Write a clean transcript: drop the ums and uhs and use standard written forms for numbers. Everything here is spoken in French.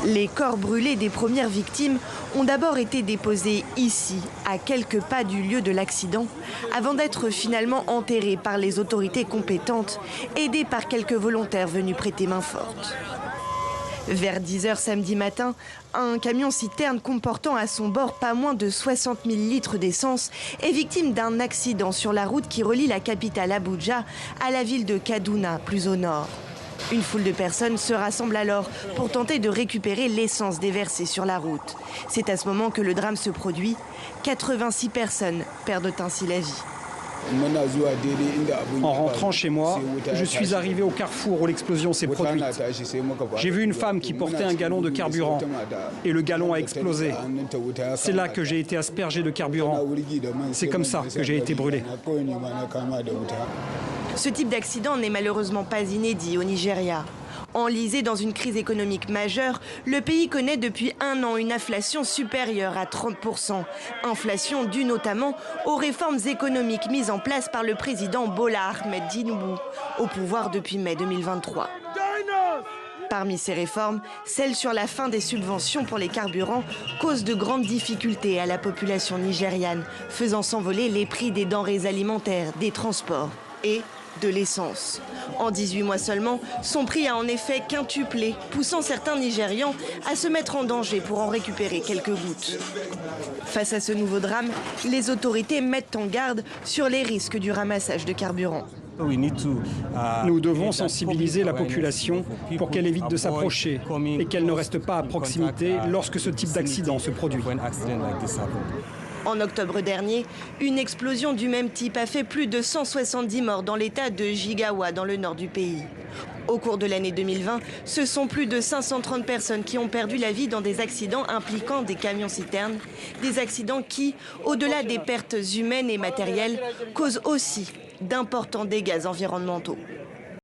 Les corps brûlés des premières victimes ont d'abord été déposés ici, à quelques pas du lieu de l'accident, avant d'être finalement enterrés par les autorités compétentes, aidés par quelques volontaires venus prêter main forte. Vers 10 h samedi matin, un camion-citerne comportant à son bord pas moins de 60 000 litres d'essence est victime d'un accident sur la route qui relie la capitale Abuja à la ville de Kaduna, plus au nord. Une foule de personnes se rassemble alors pour tenter de récupérer l'essence déversée sur la route. C'est à ce moment que le drame se produit. 86 personnes perdent ainsi la vie. En rentrant chez moi, je suis arrivé au carrefour où l'explosion s'est produite. J'ai vu une femme qui portait un galon de carburant et le galon a explosé. C'est là que j'ai été aspergé de carburant. C'est comme ça que j'ai été brûlé. Ce type d'accident n'est malheureusement pas inédit au Nigeria. Enlisé dans une crise économique majeure, le pays connaît depuis un an une inflation supérieure à 30%. Inflation due notamment aux réformes économiques mises en place par le président Bola Ahmed Tinubu, au pouvoir depuis mai 2023. Parmi ces réformes, celle sur la fin des subventions pour les carburants cause de grandes difficultés à la population nigériane, faisant s'envoler les prix des denrées alimentaires, des transports et de l'essence. En 18 mois seulement, son prix a en effet quintuplé, poussant certains Nigérians à se mettre en danger pour en récupérer quelques gouttes. Face à ce nouveau drame, les autorités mettent en garde sur les risques du ramassage de carburant. Nous devons sensibiliser la population pour qu'elle évite de s'approcher et qu'elle ne reste pas à proximité lorsque ce type d'accident se produit. En octobre dernier, une explosion du même type a fait plus de 170 morts dans l'état de Jigawa, dans le nord du pays. Au cours de l'année 2020, ce sont plus de 530 personnes qui ont perdu la vie dans des accidents impliquant des camions-citernes. Des accidents qui, au-delà des pertes humaines et matérielles, causent aussi d'importants dégâts environnementaux.